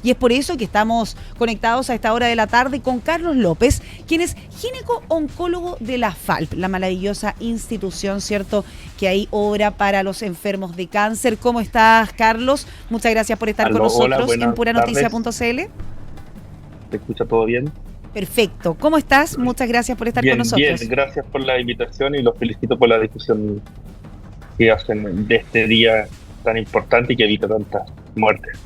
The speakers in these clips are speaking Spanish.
Y es por eso que estamos conectados a esta hora de la tarde con Carlos López, quien es gineco-oncólogo de la FALP, la maravillosa institución, ¿cierto?, que ahí obra para los enfermos de cáncer. ¿Cómo estás, Carlos? Muchas gracias por estar con nosotros en puranoticia.cl. ¿Te escucha todo bien? Perfecto. ¿Cómo estás? Muchas gracias por estar con nosotros. Bien, gracias por la invitación y los felicito por la discusión que hacen de este día tan importante y que evita tantas muertes.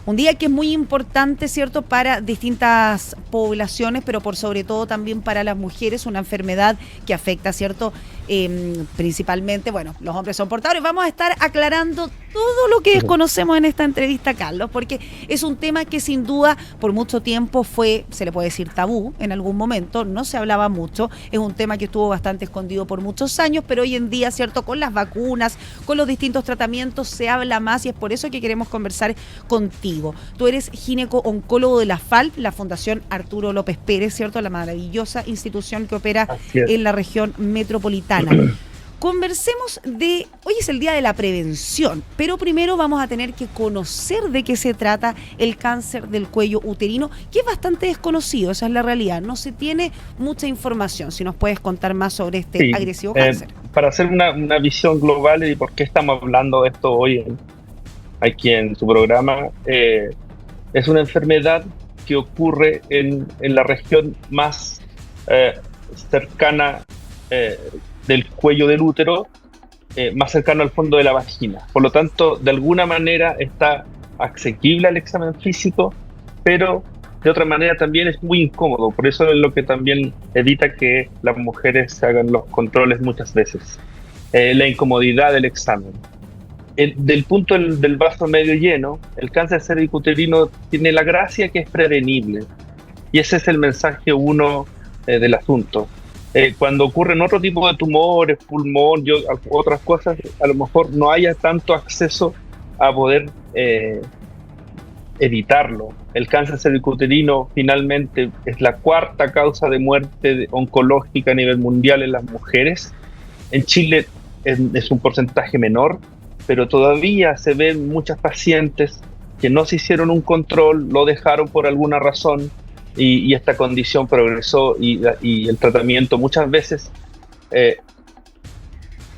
Un día que es muy importante, ¿cierto?, para distintas poblaciones, pero por sobre todo también para las mujeres, una enfermedad que afecta, ¿cierto?, principalmente, bueno, los hombres son portadores. Vamos a estar aclarando todo lo que desconocemos en esta entrevista, Carlos, porque es un tema que sin duda por mucho tiempo fue, se le puede decir, tabú en algún momento, no se hablaba mucho, es un tema que estuvo bastante escondido por muchos años, pero hoy en día, ¿cierto?, con las vacunas, con los distintos tratamientos se habla más y es por eso que queremos conversar contigo. Tú eres gineco-oncólogo de la FALP, la Fundación Arturo López Pérez, ¿cierto?, la maravillosa institución que opera en la región metropolitana. Conversemos de, hoy es el día de la prevención, pero primero vamos a tener que conocer de qué se trata el cáncer del cuello uterino, que es bastante desconocido, esa es la realidad, no se tiene mucha información. Si nos puedes contar más sobre este agresivo cáncer. Para hacer una visión global y por qué estamos hablando de esto hoy aquí en su programa, es una enfermedad que ocurre en la región más cercana del cuello del útero, más cercano al fondo de la vagina. Por lo tanto, de alguna manera está asequible al examen físico, pero de otra manera también es muy incómodo. Por eso es lo que también evita que las mujeres se hagan los controles muchas veces. La incomodidad del examen. Del punto del vaso medio lleno, el cáncer cervicuterino tiene la gracia que es prevenible. Y ese es el mensaje uno del asunto. Cuando ocurren otro tipo de tumores, pulmón y otras cosas, a lo mejor no haya tanto acceso a poder evitarlo. El cáncer cervicuterino finalmente es la cuarta causa de muerte oncológica a nivel mundial en las mujeres. En Chile es un porcentaje menor, pero todavía se ven muchas pacientes que no se hicieron un control, lo dejaron por alguna razón, y esta condición progresó y el tratamiento muchas veces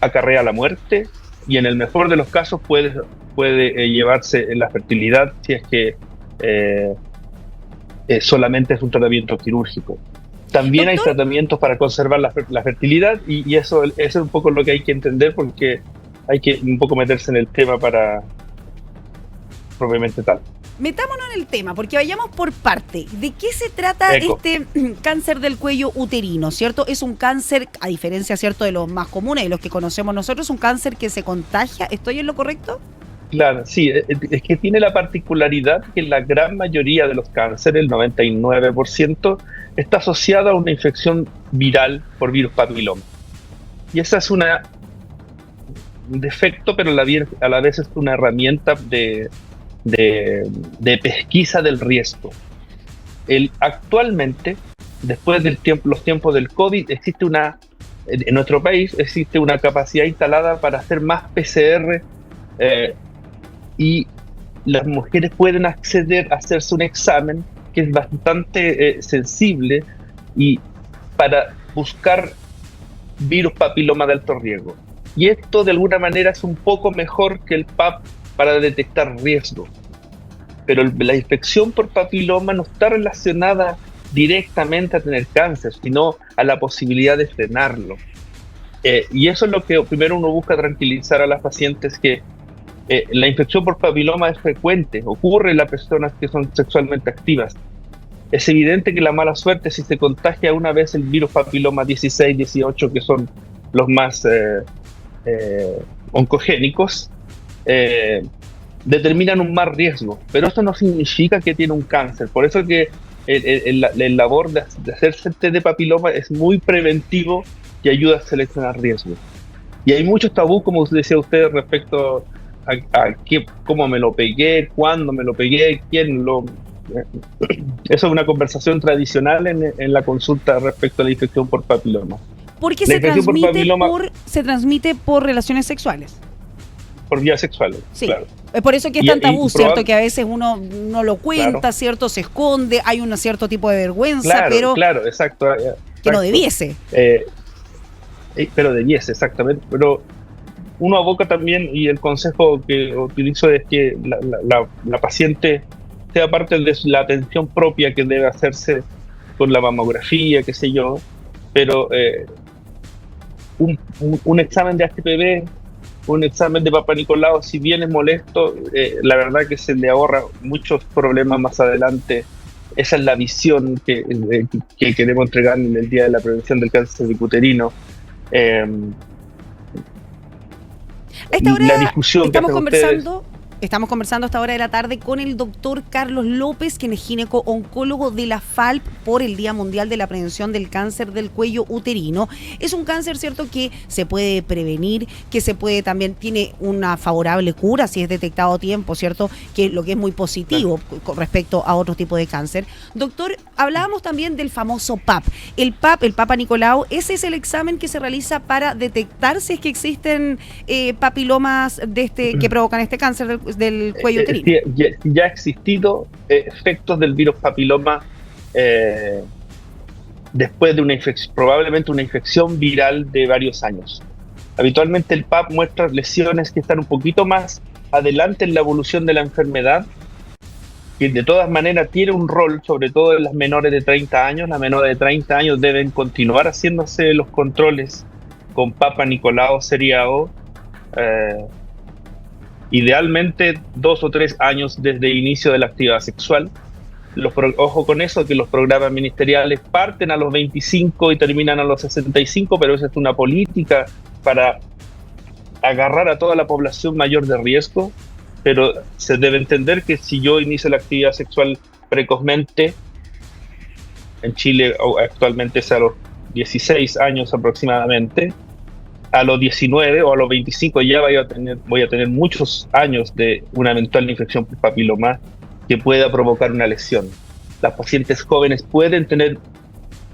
acarrea la muerte y en el mejor de los casos puede llevarse en la fertilidad si es que solamente es un tratamiento quirúrgico. También hay tratamientos para conservar la fertilidad y eso es un poco lo que hay que entender porque hay que un poco meterse en el tema para propiamente tal. Metámonos en el tema, porque vayamos por parte. ¿De qué se trata este cáncer del cuello uterino, cierto? Es un cáncer, a diferencia, cierto, de los más comunes, de los que conocemos nosotros, un cáncer que se contagia. ¿Estoy en lo correcto? Claro, sí. Es que tiene la particularidad que la gran mayoría de los cánceres, el 99%, está asociada a una infección viral por virus papiloma. Y esa es un defecto, pero a la vez es una herramienta de pesquisa del riesgo. Actualmente, después de los tiempos del COVID, en nuestro país existe una capacidad instalada para hacer más PCR y las mujeres pueden acceder a hacerse un examen que es bastante sensible y para buscar virus papiloma de alto riesgo. Y esto de alguna manera es un poco mejor que el PAP para detectar riesgo. Pero la infección por papiloma no está relacionada directamente a tener cáncer, sino a la posibilidad de frenarlo. Y eso es lo que primero uno busca tranquilizar a las pacientes, que la infección por papiloma es frecuente, ocurre en las personas que son sexualmente activas. Es evidente que la mala suerte, si se contagia una vez el virus papiloma 16, 18, que son los más oncogénicos, determinan un más riesgo, pero esto no significa que tiene un cáncer. Por eso que el labor de hacerse el test de papiloma es muy preventivo y ayuda a seleccionar riesgos. Y hay muchos tabús, como decía usted, respecto a cómo me lo pegué, cuándo me lo pegué, quién lo... Eso es una conversación tradicional en la consulta respecto a la infección por papiloma. Porque se transmite por relaciones sexuales. por vías sexuales, Sí, claro. es por eso que es Y- tan y tabú, proba- ¿cierto? Que a veces uno no lo cuenta, Claro. ¿cierto? Se esconde, hay un cierto tipo de vergüenza, Claro, pero claro, exacto, que no exacto. debiese. Eh, pero debiese, exactamente. Pero uno aboca también, y el consejo que utilizo es que la paciente sea parte de la atención propia que debe hacerse con la mamografía, qué sé yo, pero un examen de HPV, un examen de Papa Nicolau, si bien es molesto, la verdad que se le ahorra muchos problemas más adelante. Esa es la visión que queremos entregar en el Día de la Prevención del Cáncer Uterino. Eh, A esta la hora discusión que hacen ustedes. estamos conversando a esta hora de la tarde con el doctor Carlos López, quien es gineco-oncólogo de la FALP por el Día Mundial de la Prevención del Cáncer del Cuello Uterino. Es un cáncer, ¿cierto?, que se puede prevenir, que se puede también, tiene una favorable cura si es detectado a tiempo, ¿cierto?, que lo que es muy positivo con respecto a otro tipo de cáncer. Doctor, hablábamos también del famoso PAP. El PAP, el Papa Nicolau, ese es el examen que se realiza para detectar si es que existen papilomas que provocan este cáncer del cuello uterino. Ya ha existido efectos del virus papiloma después de probablemente una infección viral de varios años. Habitualmente el PAP muestra lesiones que están un poquito más adelante en la evolución de la enfermedad, que de todas maneras tiene un rol, sobre todo en las menores de 30 años. Las menores de 30 años deben continuar haciéndose los controles con Papa Nicolau seriado, idealmente 2 o 3 años desde el inicio de la actividad sexual. Ojo con eso, que los programas ministeriales parten a los 25 y terminan a los 65, pero esa es una política para agarrar a toda la población mayor de riesgo. Pero se debe entender que si yo inicio la actividad sexual precozmente, en Chile actualmente es a los 16 años aproximadamente, a los 19 o a los 25 ya voy a tener muchos años de una eventual infección por papiloma que pueda provocar una lesión. Las pacientes jóvenes pueden tener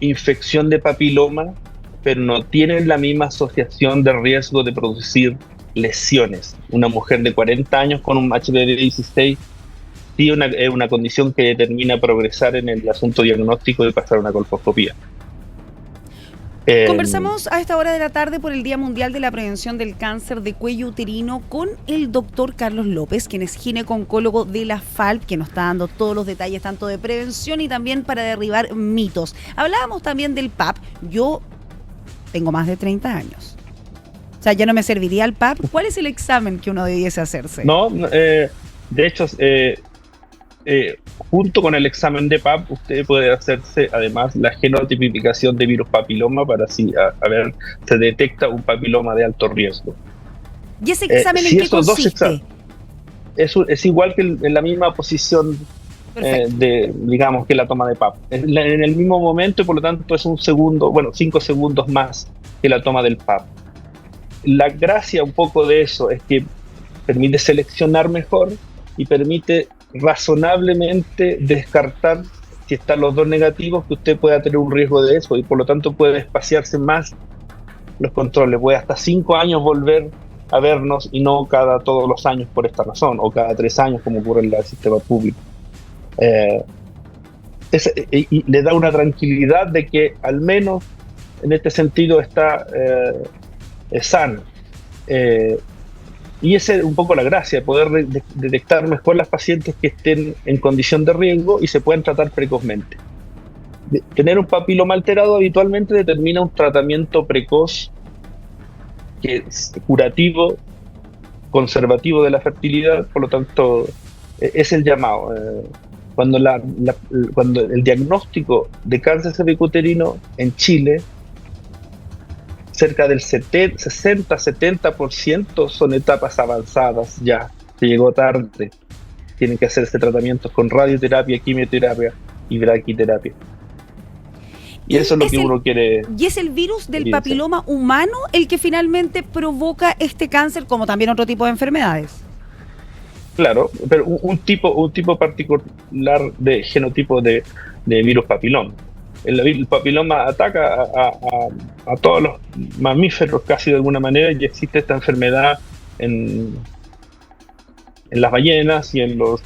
infección de papiloma, pero no tienen la misma asociación de riesgo de producir lesiones. Una mujer de 40 años con un HPV-16 sí es una condición que determina progresar en el asunto diagnóstico y pasar una colposcopía. Conversamos a esta hora de la tarde por el Día Mundial de la Prevención del Cáncer de Cuello Uterino con el doctor Carlos López, quien es gineco-oncólogo de la FALP, que nos está dando todos los detalles tanto de prevención y también para derribar mitos. Hablábamos también del PAP. Yo tengo más de 30 años. O sea, ya no me serviría el PAP. ¿Cuál es el examen que uno debiese hacerse? No, de hecho, junto con el examen de PAP, usted puede hacerse además la genotipificación de virus papiloma para así, a ver, se detecta un papiloma de alto riesgo. ¿Y ese examen en qué consiste? Es igual que en la misma posición digamos, que la toma de PAP. En el mismo momento y por lo tanto es 5 segundos más que la toma del PAP. La gracia un poco de eso es que permite seleccionar mejor y permite razonablemente descartar, si están los dos negativos, que usted pueda tener un riesgo de eso y por lo tanto puede espaciarse más los controles. Puede hasta 5 años volver a vernos y no todos los años por esta razón, o cada 3 años como ocurre en el sistema público. Y le da una tranquilidad de que al menos en este sentido está sano. Y esa es un poco la gracia, poder detectar mejor las pacientes que estén en condición de riesgo y se pueden tratar precozmente. Tener un papiloma alterado habitualmente determina un tratamiento precoz que es curativo, conservativo de la fertilidad, por lo tanto es el llamado. Cuando el diagnóstico de cáncer cervicuterino en Chile, cerca del 60-70% son etapas avanzadas ya, se llegó tarde. Tienen que hacerse tratamientos con radioterapia, quimioterapia y braquiterapia. Y eso es lo que uno quiere. ¿Y es el virus del papiloma humano el que finalmente provoca este cáncer, como también otro tipo de enfermedades? Claro, pero un tipo particular de genotipo de virus papiloma. El papiloma ataca a todos los mamíferos casi de alguna manera, y existe esta enfermedad en en las ballenas y en los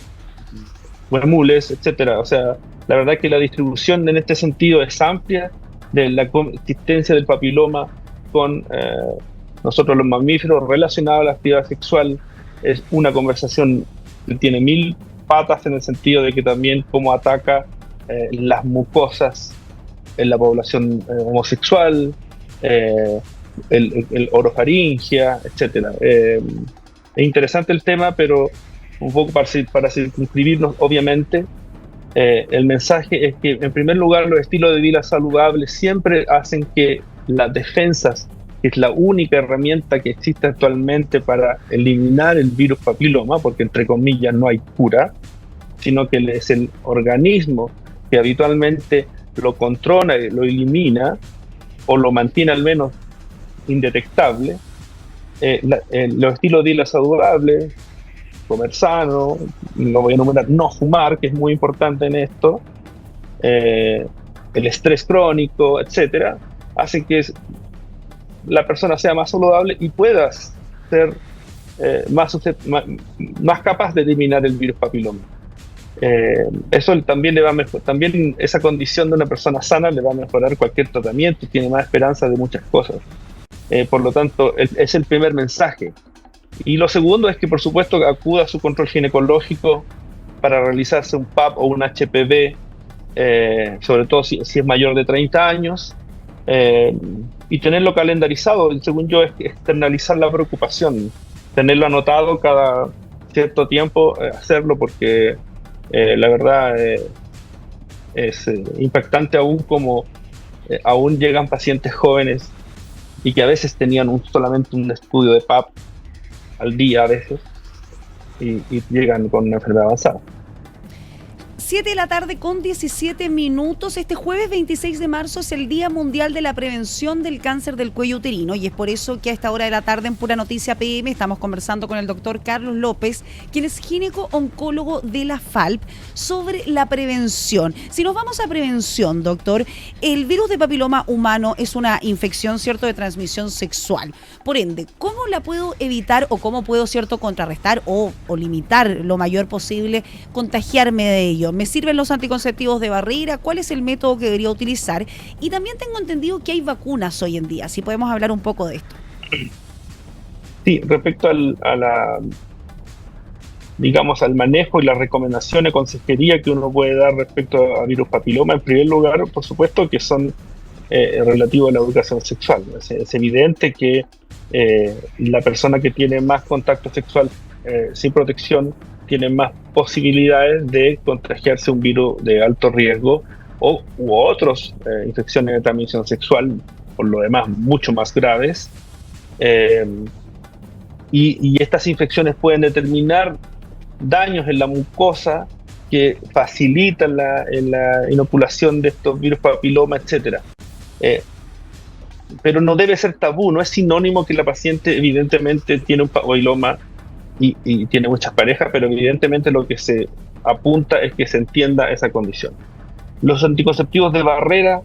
huemules, etcétera. O sea, la verdad que la distribución en este sentido es amplia de la coexistencia del papiloma con nosotros los mamíferos relacionado a la actividad sexual. Es una conversación que tiene mil patas en el sentido de que también cómo ataca las mucosas en la población homosexual, el orofaringia, etcétera. Es interesante el tema, pero un poco para circunscribirnos, obviamente, el mensaje es que, en primer lugar, los estilos de vida saludables siempre hacen que las defensas, que es la única herramienta que existe actualmente para eliminar el virus papiloma, porque entre comillas no hay cura, sino que es el organismo que habitualmente lo controla, lo elimina o lo mantiene al menos indetectable. Los estilos de vida saludables, comer sano, lo voy a enumerar, no fumar, que es muy importante en esto, el estrés crónico, etcétera, hace que la persona sea más saludable y pueda ser más capaz de eliminar el virus papiloma. Eso también le va a mejorar, también esa condición de una persona sana le va a mejorar cualquier tratamiento, tiene más esperanza de muchas cosas. Por lo tanto, es el primer mensaje. Y lo segundo es que, por supuesto, acuda a su control ginecológico para realizarse un PAP o un HPV, sobre todo si es mayor de 30 años, y tenerlo calendarizado. Según yo, es externalizar la preocupación, tenerlo anotado cada cierto tiempo, hacerlo, porque la verdad es impactante aún como aún llegan pacientes jóvenes y que a veces tenían solamente un estudio de PAP al día a veces y llegan con una enfermedad avanzada. 7 de la tarde con 17 minutos. Este jueves 26 de marzo es el Día Mundial de la Prevención del Cáncer del Cuello Uterino y es por eso que a esta hora de la tarde en Pura Noticia PM estamos conversando con el doctor Carlos López, quien es gineco-oncólogo de la FALP, sobre la prevención. Si nos vamos a prevención, doctor, el virus de papiloma humano es una infección, ¿cierto?, de transmisión sexual. Por ende, ¿cómo la puedo evitar o cómo puedo, ¿cierto?, contrarrestar o limitar lo mayor posible contagiarme de ello? ¿Me sirven los anticonceptivos de barrera? ¿Cuál es el método que debería utilizar? Y también tengo entendido que hay vacunas hoy en día. Si podemos hablar un poco de esto. Sí, respecto digamos, al manejo y las recomendaciones de consejería que uno puede dar respecto a virus papiloma, en primer lugar, por supuesto, que son relativos a la educación sexual. Es evidente que la persona que tiene más contacto sexual sin protección tiene más posibilidades de contagiarse un virus de alto riesgo u otras infecciones de transmisión sexual, por lo demás mucho más graves. Y estas infecciones pueden determinar daños en la mucosa que facilitan la inoculación de estos virus papiloma, etc. Pero no debe ser tabú, no es sinónimo que la paciente evidentemente tiene un papiloma y tiene muchas parejas, pero evidentemente lo que se apunta es que se entienda esa condición. Los anticonceptivos de barrera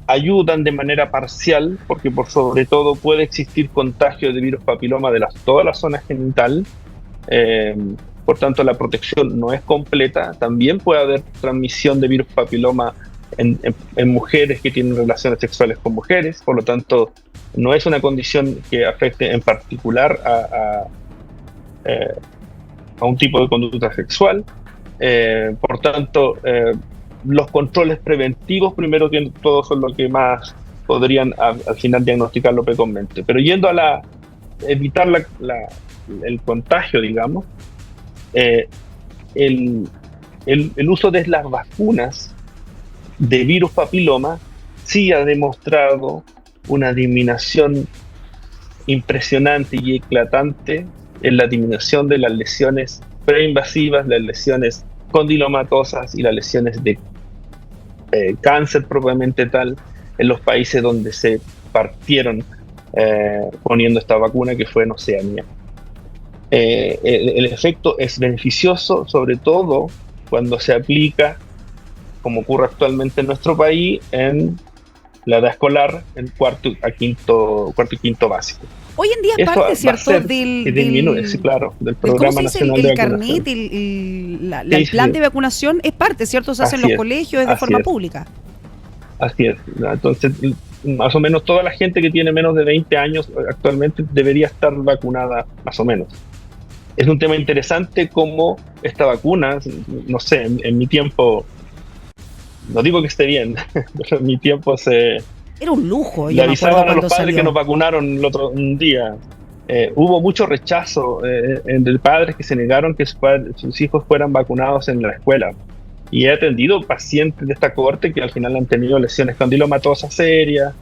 ayudan de manera parcial, porque por sobre todo puede existir contagio de virus papiloma de toda la zona genital, por tanto la protección no es completa. También puede haber transmisión de virus papiloma en mujeres que tienen relaciones sexuales con mujeres, por lo tanto no es una condición que afecte en particular a un tipo de conducta sexual. Por tanto, los controles preventivos, primero que todo, son lo que más podrían al final diagnosticarlo precozmente. Pero yendo a evitar el contagio, digamos, el uso de las vacunas de virus papiloma sí ha demostrado una disminución impresionante y eclatante en la disminución de las lesiones preinvasivas, las lesiones condilomatosas y las lesiones de cáncer propiamente tal en los países donde se partieron poniendo esta vacuna, que fue en Oceanía. El efecto es beneficioso, sobre todo cuando se aplica, como ocurre actualmente en nuestro país, en la edad escolar, en cuarto y quinto básico. Hoy en día es Eso parte, va a ¿cierto? hacer que disminuye, sí, claro, del Programa ¿Cómo se dice? Nacional de El Vacunación. carnet, el Sí, plan sí, de vacunación es parte, ¿cierto? Se hace en así los es, colegios, es de así forma es, pública. así es. Entonces, más o menos toda la gente que tiene menos de 20 años actualmente debería estar vacunada, más o menos. Es un tema interesante cómo esta vacuna, no sé, en mi tiempo, no digo que esté bien, pero en mi tiempo Era un lujo, le yo me acuerdo avisaban a los cuando padres que nos salió. vacunaron un día. Hubo mucho rechazo entre padres que se negaron que sus hijos fueran vacunados en la escuela. Y he atendido pacientes de esta cohorte que al final han tenido lesiones condilomatosas serias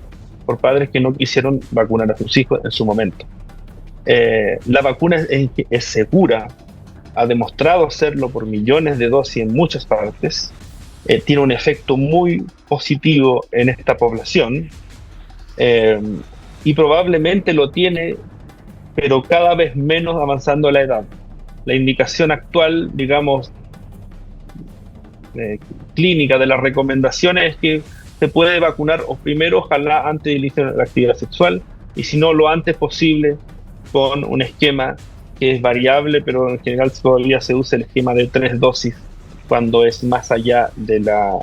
por padres que no quisieron vacunar a sus hijos en su momento. La vacuna es segura, ha demostrado serlo por millones de dosis en muchas partes, tiene un efecto muy positivo en esta población, eh, y probablemente lo tiene, pero cada vez menos avanzando la edad. La indicación actual, digamos, eh, clínica de las recomendaciones es que se puede vacunar o primero, ojalá, antes del inicio de la actividad sexual, y si no, lo antes posible con un esquema que es variable, pero en general todavía se usa el esquema de 3 dosis cuando es más allá de la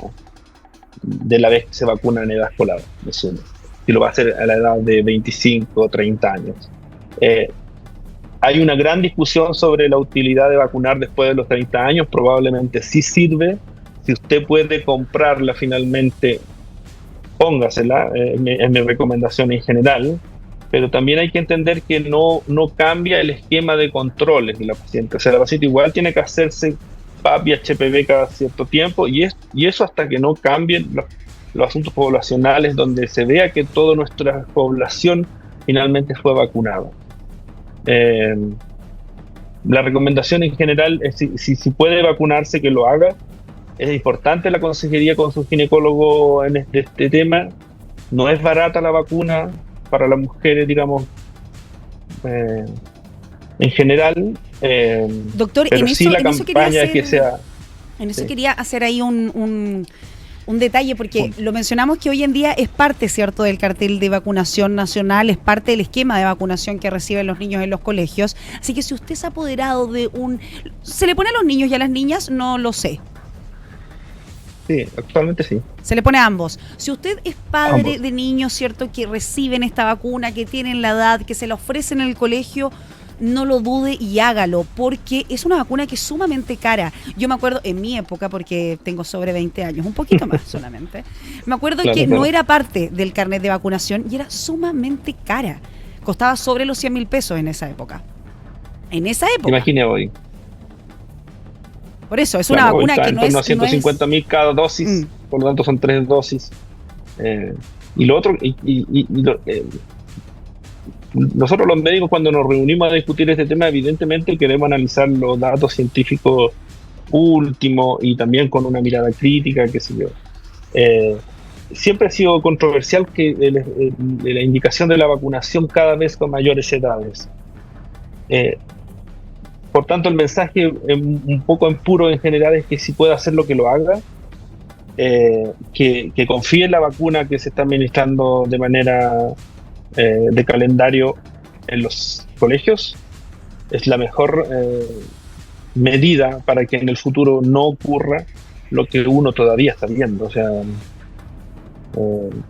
vez que se vacuna en edad escolar, me sumo. Si lo va a hacer a la edad de 25 o 30 años. Eh, Hay una gran discusión sobre la utilidad de vacunar después de los 30 años. Probablemente sí sirve. Si usted puede comprarla finalmente, póngasela, es mi recomendación en general. Pero también hay que entender que no cambia el esquema de controles de la paciente. O sea, la paciente igual tiene que hacerse PAP y HPV cada cierto tiempo, y eso hasta que no cambien los asuntos poblacionales, donde se vea que toda nuestra población finalmente fue vacunada. Eh, la recomendación en general es si puede vacunarse, que lo haga. Es importante la consejería con su ginecólogo en este tema. No es barata la vacuna para las mujeres, digamos, eh, en general, Doctor, pero sí la en eso quería campaña es hacer, que sea... en eso Sí, quería hacer ahí un detalle, porque lo mencionamos que hoy en día es parte, ¿cierto?, del cartel de vacunación nacional, es parte del esquema de vacunación que reciben los niños en los colegios. Así que si usted se ha apoderado de ¿se le pone a los niños y a las niñas? No lo sé. sí, actualmente sí. Se le pone a ambos. Si usted es padre Ambos. de niños, ¿cierto?, que reciben esta vacuna, que tienen la edad, que se la ofrecen en el colegio, no lo dude y hágalo, porque es una vacuna que es sumamente cara. Yo me acuerdo en mi época, porque tengo sobre 20 años, un poquito más solamente, me acuerdo Claro, que claro. no era parte del carnet de vacunación y era sumamente cara. Costaba sobre los 100.000 pesos en esa época. En esa época. Imagine hoy. Por eso, es una Claro, hoy vacuna está que en no torno a es... No es 150.000 cada dosis, por lo tanto son 3 dosis. Y lo otro, nosotros los médicos, cuando nos reunimos a discutir este tema, evidentemente queremos analizar los datos científicos últimos y también con una mirada crítica, qué sé yo. Siempre ha sido controversial que la indicación de la vacunación cada vez con mayores edades. Por tanto, el mensaje un poco en puro en general es que si puede hacer lo que lo haga, que confíe en la vacuna que se está administrando de manera de calendario en los colegios. Es la mejor medida para que en el futuro no ocurra lo que uno todavía está viendo. O sea,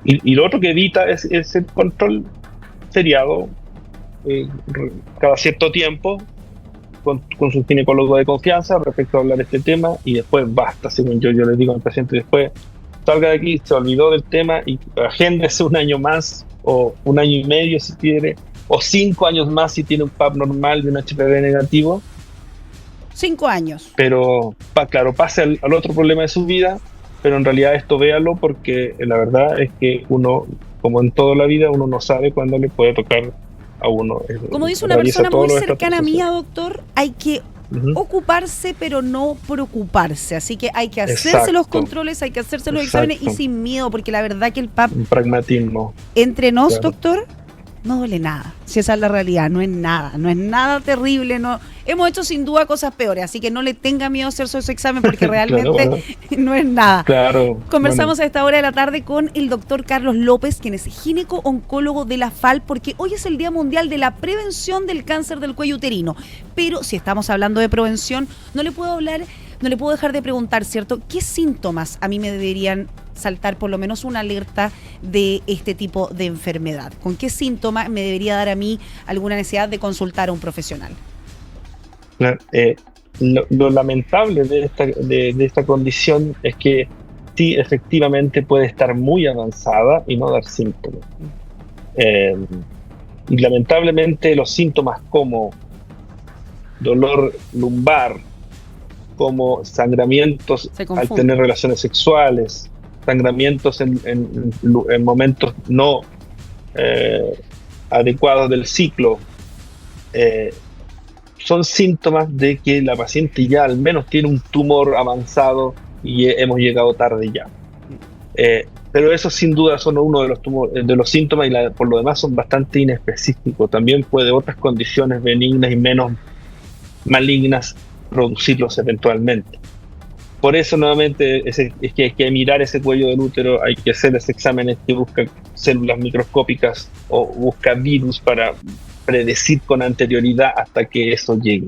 y lo otro que evita es el control seriado cada cierto tiempo con su ginecólogo de confianza respecto a hablar de este tema, y después basta, según yo les digo al paciente, después salga de aquí, se olvidó del tema y agéndese un año más o un año y medio si quiere, o 5 años más si tiene un PAP normal y un HPV negativo. 5 años. Pero, claro, pase al otro problema de su vida, pero en realidad esto véalo, porque la verdad es que uno, como en toda la vida, uno no sabe cuándo le puede tocar a uno. Como dice una persona muy cercana mía, doctor, hay que ocuparse pero no preocuparse, así que hay que hacerse los controles, hay que hacerse los exámenes y sin miedo, porque la verdad que el PAP, un pragmatismo entre nos, doctor, no duele nada. Si esa es la realidad, no es nada terrible, no. Hemos hecho sin duda cosas peores, así que no le tenga miedo a hacerse ese examen porque realmente claro, bueno. no es nada. Claro. Conversamos a esta hora de la tarde con el doctor Carlos López, quien es gineco-oncólogo de la FAL, porque hoy es el Día Mundial de la Prevención del Cáncer del Cuello Uterino. Pero si estamos hablando de prevención, no le puedo dejar de preguntar, ¿cierto? ¿Qué síntomas a mí me deberían saltar por lo menos una alerta de este tipo de enfermedad? ¿Con qué síntoma me debería dar a mí alguna necesidad de consultar a un profesional? Lo lamentable de esta condición es que sí, efectivamente puede estar muy avanzada y no dar síntomas. Y lamentablemente los síntomas como dolor lumbar, como sangramientos al tener relaciones sexuales, sangramientos en momentos no adecuados del ciclo, son síntomas de que la paciente ya al menos tiene un tumor avanzado y hemos llegado tarde ya. Pero esos sin duda son uno de los síntomas y por lo demás son bastante inespecíficos. También puede otras condiciones benignas y menos malignas producirlos eventualmente. Por eso nuevamente es que hay que mirar ese cuello del útero, hay que hacer ese exámenes que buscan células microscópicas o busca virus para predecir con anterioridad hasta que eso llegue.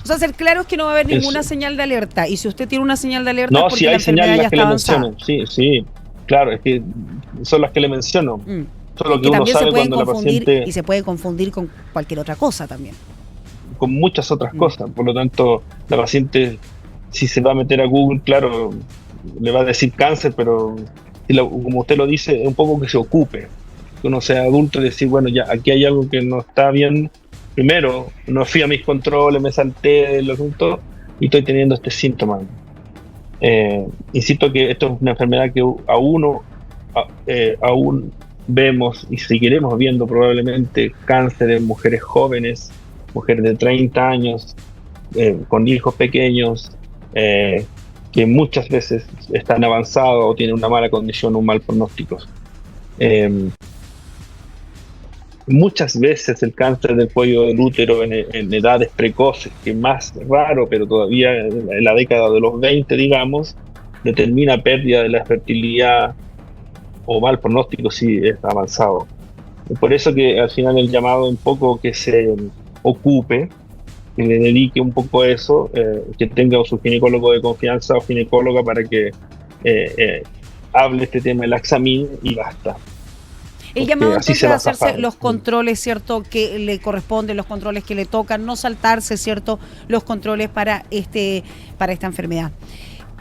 O sea, ser claro es que no va a haber ninguna señal de alerta, y si usted tiene una señal de alerta no, porque si la hay señales ya que está le avanzada. menciono, sí, claro, es que son las que le menciono. Solo que uno también sabe se pueden cuando confundir, la paciente, y se puede confundir con cualquier otra cosa también. con muchas otras cosas, por lo tanto la paciente, si se va a meter a Google, claro, le va a decir cáncer, pero como usted lo dice, es un poco que se ocupe, que uno sea adulto y decir, bueno, ya aquí hay algo que no está bien. Primero, no fui a mis controles, me salté del asunto y estoy teniendo este síntoma. Insisto que esto es una enfermedad que aún vemos y seguiremos viendo probablemente cáncer en mujeres jóvenes, mujeres de 30 años, con hijos pequeños, que muchas veces están avanzados o tienen una mala condición o un mal pronóstico. Muchas veces el cáncer del cuello del útero en edades precoces, que es más raro, pero todavía en la década de los 20, digamos, determina pérdida de la fertilidad o mal pronóstico si es avanzado. Por eso que al final el llamado un poco que se ocupe, que le dedique un poco a eso, que tenga su ginecólogo de confianza o ginecóloga para que hable este tema del Axamin y basta. El llamado entonces a hacerse los controles, ¿cierto?, que le corresponden, los controles que le tocan, no saltarse, ¿cierto?, los controles para esta enfermedad.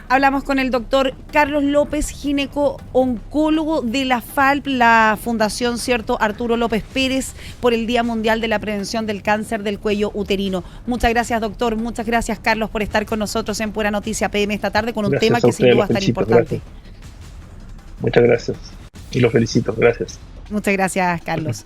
Hablamos con el doctor Carlos López, gineco-oncólogo de la FALP, la Fundación, ¿cierto?, Arturo López Pérez, por el Día Mundial de la Prevención del Cáncer del Cuello Uterino. Muchas gracias, doctor. Muchas gracias, Carlos, por estar con nosotros en Pura Noticia PM esta tarde con un tema que sin duda es tan importante. Muchas gracias y los felicito. Gracias. Muchas gracias, Carlos.